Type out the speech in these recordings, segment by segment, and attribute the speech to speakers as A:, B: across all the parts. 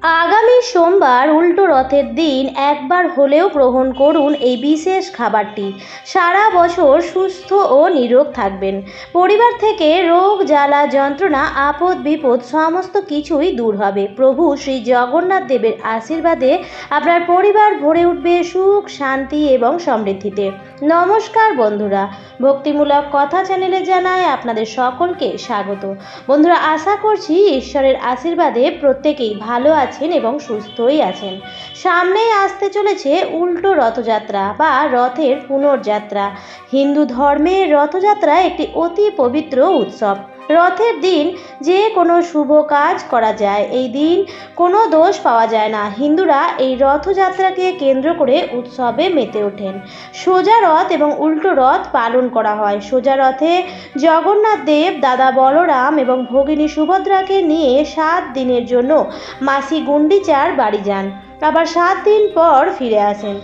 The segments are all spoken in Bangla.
A: আগামী সোমবার উল্টো রথের দিন একবার হলেও গ্রহণ করুন এই বিশেষ খাবারটি। সারা বছর সুস্থ ও নিরোগ থাকবেন। পরিবার থেকে রোগ জ্বালা যন্ত্রণা আপদ বিপদ সমস্ত কিছুই দূর হবে। প্রভু শ্রী জগন্নাথ দেবের আশীর্বাদে আপনার পরিবার ভরে উঠবে সুখ শান্তি এবং সমৃদ্ধিতে। নমস্কার বন্ধুরা, ভক্তিমূলক কথা চ্যানেলে জানায় আপনাদের সকলকে স্বাগত। বন্ধুরা, আশা করছি ঈশ্বরের আশীর্বাদে প্রত্যেকেই ভালো আছেন এবং সুস্থই আছেন। সামনেই আসতে চলেছে উল্টো রথযাত্রা বা রথের পুনর্যাত্রা। হিন্দু ধর্মের রথযাত্রা একটি অতি পবিত্র উৎসব। রথের দিন যে কোনো শুভ কাজ করা যায়, এই দিন কোনো দোষ পাওয়া যায় না। হিন্দুরা এই রথযাত্রাকে কেন্দ্র করে উৎসবে মেতে ওঠেন। সোজা রথ এবং উল্টো রথ পালন করা হয়। সোজা রথে জগন্নাথ দেব দাদা বলরাম এবং ভগিনী সুভদ্রাকে নিয়ে 7 দিনের জন্য মাসি গুন্ডিচার বাড়ি যান, আবার 7 দিন পর ফিরে আসেন।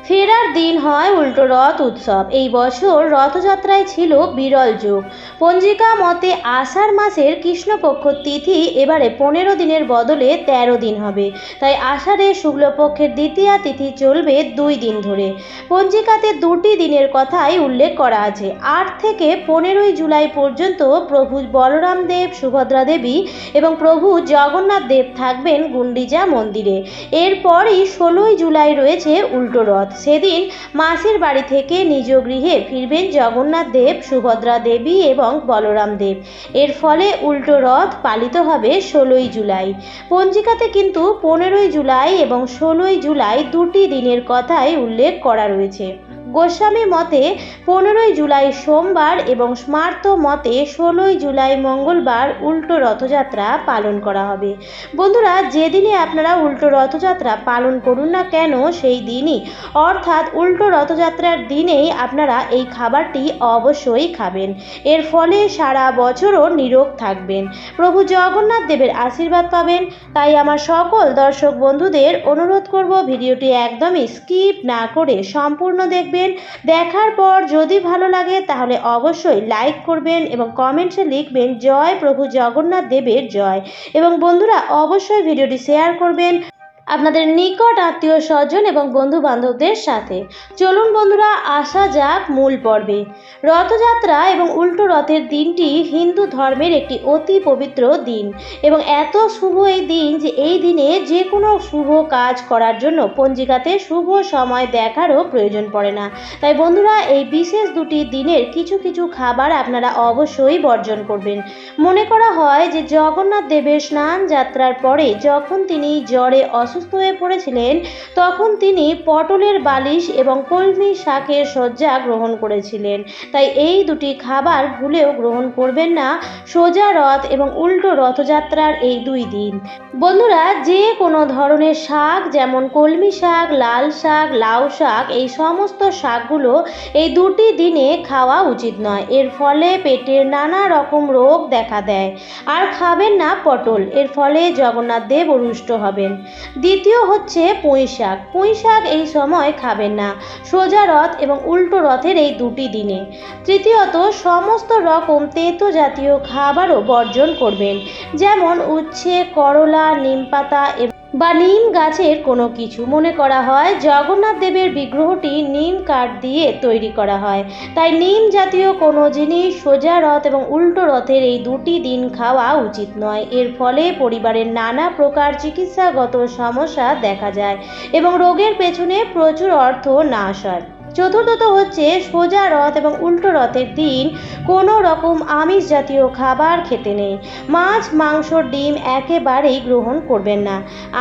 A: ফেরার দিন হয় উল্টো রথ উৎসব। এই বছর রথযাত্রায় ছিল বিরল যোগ। পঞ্জিকা মতে আষাঢ় মাসের কৃষ্ণপক্ষ তিথি এবারে 15 দিনের বদলে 13 দিন হবে। তাই আষাঢ়ে শুক্লপক্ষের দ্বিতীয়া তিথি চলবে 2 দিন ধরে। পঞ্জিকাতে 2টি দিনের কথাই উল্লেখ করা আছে। 8 থেকে 15ই জুলাই পর্যন্ত প্রভু বলরাম দেব, সুভদ্রা দেবী এবং প্রভু জগন্নাথ দেব থাকবেন গুন্ডিচা মন্দিরে। এরপরই 16ই জুলাই রয়েছে উল্টো রথ। সেদিন মাসির বাড়ি থেকে নিজ গৃহে ফিরবেন জগন্নাথ দেব, সুভদ্রা দেবী এবং বলরাম দেব। এর ফলে উল্টো রথ পালিত হবে 16ই জুলাই। পঞ্জিকাতে কিন্তু 15ই জুলাই এবং 16ই জুলাই 2টি দিনের কথাই উল্লেখ করা রয়েছে। গোস্বামী মতে 15ই জুলাই সোমবার এবং স্মার্ত মতে 16ই জুলাই মঙ্গলবার উল্টো রথযাত্রা পালন করা হবে। বন্ধুরা, যেদিনে আপনারা উল্টো রথযাত্রা পালন করুন না কেন, সেই দিনই অর্থাৎ উল্টো রথযাত্রার দিনেই আপনারা এই খাবারটি অবশ্যই খাবেন। এর ফলে সারা বছরও নিরোগ থাকবেন, প্রভু জগন্নাথ দেবের আশীর্বাদ পাবেন। তাই আমার সকল দর্শক বন্ধুদের অনুরোধ করব, ভিডিওটি একদমই স্কিপ না করে সম্পূর্ণ দেখবেন। দেখার পর যদি ভালো লাগে তাহলে অবশ্যই লাইক করবেন এবং কমেন্টসে লিখবেন জয় প্রভু জগন্নাথ দেবের জয়। এবং বন্ধুরা, অবশ্যই ভিডিওটি শেয়ার করবেন আপনাদের নিকট আত্মীয় স্বজন এবং বন্ধু বান্ধবদের সাথে। চলুন বন্ধুরা, আসা যাক মূল পর্বে। রথযাত্রা এবং উল্টো রথের দিনটি হিন্দু ধর্মের একটি অতি পবিত্র দিন এবং এত শুভ এই দিন যে এই দিনে যে কোনো শুভ কাজ করার জন্য পঞ্জিকাতে শুভ সময় দেখারও প্রয়োজন পড়ে না। তাই বন্ধুরা, এই বিশেষ 2টি দিনের কিছু কিছু খাবার আপনারা অবশ্যই বর্জন করবেন। মনে করা হয় যে জগন্নাথ দেবের স্নান যাত্রার পরে যখন তিনি জ্বরে অসুস্থ হয়ে পড়েছিলেন, তখন তিনি পটলের বালিশ এবং কলমি শাকের শয্যা গ্রহণ করেছিলেন। তাই এই 2টি খাবার ভুলেও গ্রহণ করবেন না সোজা রথ এবং উল্টো রথযাত্রার এই 2 দিন। বন্ধুরা, যে কোনো ধরনের শাক যেমন কলমি শাক, লাল শাক, লাউ শাক, এই সমস্ত শাকগুলো এই 2টি দিনে খাওয়া উচিত নয়। এর ফলে পেটের নানা রকম রোগ দেখা দেয়। আর খাবেন না পটল, এর ফলে জগন্নাথ দেব রুষ্ট হবেন। দ্বিতীয় হচ্ছে পুঁই শাক। পুঁই শাক এই সময় খাবেন না সোজা রথ এবং উল্টো রথের এই 2টি দিনে। তৃতীয়ত, সমস্ত রকম তেতো জাতীয় খাবারও বর্জন করবেন, যেমন উচ্ছে, করলা, নিমপাতা বা নিম গাছের কোনো কিছু। মনে করা হয় জগন্নাথ দেবের বিগ্রহটি নিম কাঠ দিয়ে তৈরি করা হয়, তাই নিম জাতীয় কোনো জিনিস সোজা রথ এবং উল্টো রথের এই 2টি দিন খাওয়া উচিত নয়। এর ফলে পরিবারের নানা প্রকার চিকিৎসাগত সমস্যা দেখা যায় এবং রোগের পেছনে প্রচুর অর্থ নাশ হয়। চতুর্থত হচ্ছে সোজা রথ এবং উল্টো রথের দিন কোনো রকম আমিষ জাতীয় খাবার খেতে নেই। মাছ, মাংস, ডিম একেবারেই গ্রহণ করবেন না।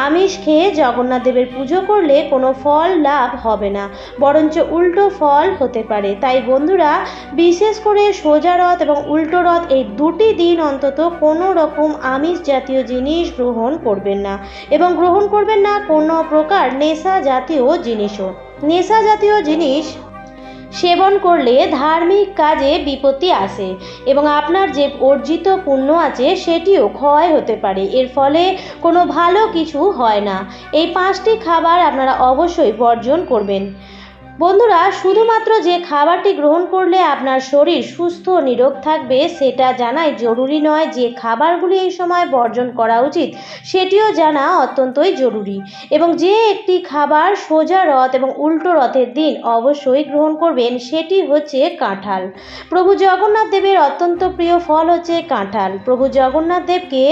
A: আমিষ খেয়ে জগন্নাথ দেবের পুজো করলে কোনো ফল লাভ হবে না, বরঞ্চ উল্টো ফল হতে পারে। তাই বন্ধুরা, বিশেষ করে সোজা রথ এবং উল্টো রথ এই 2টি দিন অন্তত কোনো রকম আমিষ জাতীয় জিনিস গ্রহণ করবেন না এবং গ্রহণ করবেন না কোনো প্রকার নেশা জাতীয় জিনিসও। নেশা জাতীয় জিনিস সেবন করলে ধার্মিক কাজে বিপত্তি আসে এবং আপনার যে অর্জিত পুণ্য আছে সেটিও ক্ষয় হতে পারে। এর ফলে কোনো ভালো কিছু হয় না। এই 5টি খাবার আপনারা অবশ্যই বর্জন করবেন। বন্ধুরা, শুধুমাত্র যে খাবারটি গ্রহণ করলে আপনার শরীর সুস্থ ও নিরোগ থাকবে সেটা জানাই জরুরি নয়। যে খাবারগুলি এই সময় বর্জন করা উচিত সেটিও জানা অত্যন্তই জরুরি। এবং যে একটি খাবার সোজা রথ এবং উল্টো রথের দিন অবশ্যই গ্রহণ করবেন সেটি হচ্ছে কাঁঠাল। প্রভু জগন্নাথ দেবের অত্যন্ত প্রিয় ফল হচ্ছে কাঁঠাল। প্রভু জগন্নাথ দেবকে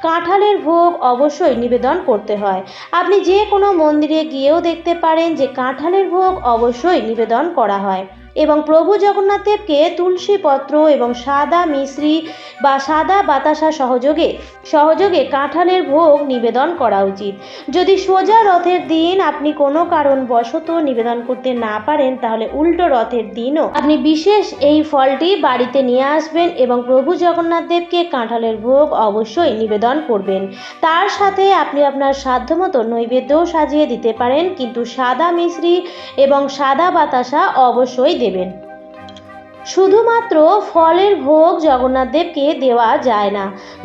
A: কাঁঠালের ভোগ অবশ্যই নিবেদন করতে হয়। আপনি যে কোনো মন্দিরে গিয়েও দেখতে পারেন যে কাঁঠালের ভোগ অবশ্যই নিবেদন করা হয়। এবং প্রভু জগন্নাথ দেবকে তুলসী পত্র এবং সাদা মিশ্রি বা সাদা বাতাসা সহযোগে কাঁঠালের ভোগ নিবেদন করা উচিত। যদি সোজা রথের দিন আপনি কোনো কারণবশত নিবেদন করতে না পারেন তাহলে উল্টো রথের দিনও আপনি বিশেষ এই ফলটি বাড়িতে নিয়ে আসবেন এবং প্রভু জগন্নাথ দেবকে কাঁঠালের ভোগ অবশ্যই নিবেদন করবেন। তার সাথে আপনি আপনার সাধ্যমতো নৈবেদ্যও সাজিয়ে দিতে পারেন, কিন্তু সাদা মিশ্রি এবং সাদা বাতাসা অবশ্যই দেবেন। শুধুমাত্র ফলের ভোগ জগন্নাথ দেবকে দেওয়া যায় না।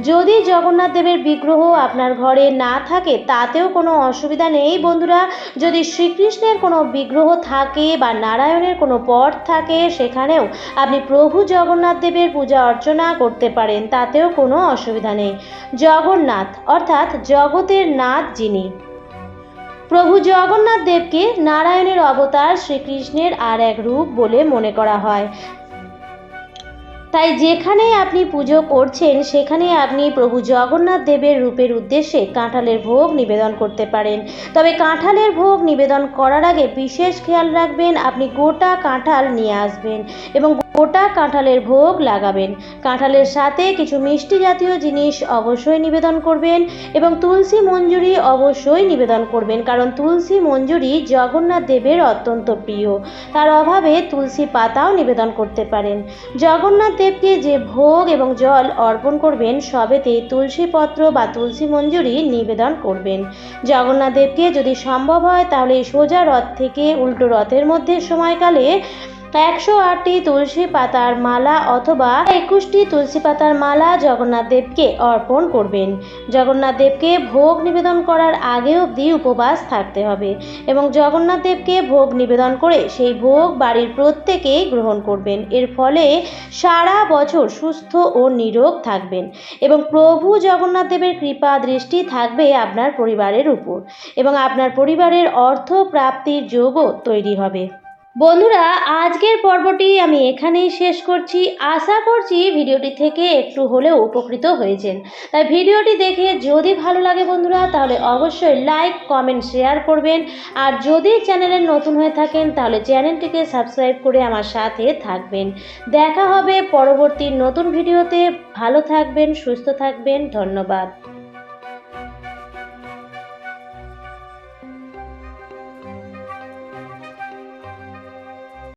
A: যদি জগন্নাথ দেবের বিগ্রহ আপনার ঘরে না থাকে তাতেও কোনো অসুবিধা নেই বন্ধুরা। যদি শ্রীকৃষ্ণের কোনো বিগ্রহ থাকে বা নারায়ণের কোনো পট থাকে সেখানেও আপনি প্রভু জগন্নাথ দেবের পূজা অর্চনা করতে পারেন, তাতেও কোনো অসুবিধা নেই। জগন্নাথ অর্থাৎ জগতের নাথ যিনি, প্রভু জগন্নাথ দেবকে নারায়ণের অবতার শ্রীকৃষ্ণের আর এক রূপ বলে মনে করা হয়। তাই যেখানে আপনি পুজো করছেন সেখানে আপনি প্রভু জগন্নাথ দেবের রূপের উদ্দেশ্যে কাঁঠালের ভোগ নিবেদন করতে পারেন। তবে কাঁঠালের ভোগ নিবেদন করার আগে বিশেষ খেয়াল রাখবেন, আপনি গোটা কাঁঠাল নিয়ে আসবেন এবং গোটা কাঁঠালের ভোগ লাগাবেন। কাঁঠালের সাথে কিছু মিষ্টি জাতীয় জিনিস অবশ্যই নিবেদন করবেন এবং তুলসী মঞ্জুরি অবশ্যই নিবেদন করবেন, কারণ তুলসী মঞ্জুরি জগন্নাথ দেবের অত্যন্ত প্রিয়। তার অভাবে তুলসী পাতাও নিবেদন করতে পারেন। জগন্নাথ দেবকে যে ভোগ এবং জল অর্পণ করবেন সবেতেই তুলসী পত্র বা তুলসী মঞ্জুরি নিবেদন করবেন। জগন্নাথ দেবকে যদি সম্ভব হয় তাহলে সোজা রথ থেকে উল্টো রথের মধ্যে সময়কালে 108টি তুলসী পাতার মালা অথবা 21টি তুলসী পাতার মালা জগন্নাথ দেবকে অর্পণ করবেন। জগন্নাথ দেবকে ভোগ নিবেদন করার আগে অবধি উপবাস থাকতে হবে এবং জগন্নাথ দেবকে ভোগ নিবেদন করে সেই ভোগ বাড়ির প্রত্যেকেই গ্রহণ করবেন। এর ফলে সারা বছর সুস্থ ও নিরোগ থাকবেন এবং প্রভু জগন্নাথ দেবের কৃপা দৃষ্টি থাকবে আপনার পরিবারের উপর এবং আপনার পরিবারের অর্থ প্রাপ্তির যোগও তৈরি হবে। বন্ধুরা, আজকের পর্বটি আমি এখানেই শেষ করছি। আশা করছি ভিডিওটি থেকে একটু হলেও উপকৃত হয়েছেন। তাই ভিডিওটি দেখে যদি ভালো লাগে বন্ধুরা তাহলে অবশ্যই লাইক, কমেন্ট, শেয়ার করবেন। আর যদি চ্যানেলে নতুন হয়ে থাকেন তাহলে চ্যানেলটিকে সাবস্ক্রাইব করে আমার সাথে থাকবেন। দেখা হবে পরবর্তী নতুন ভিডিওতে। ভালো থাকবেন, সুস্থ থাকবেন। ধন্যবাদ।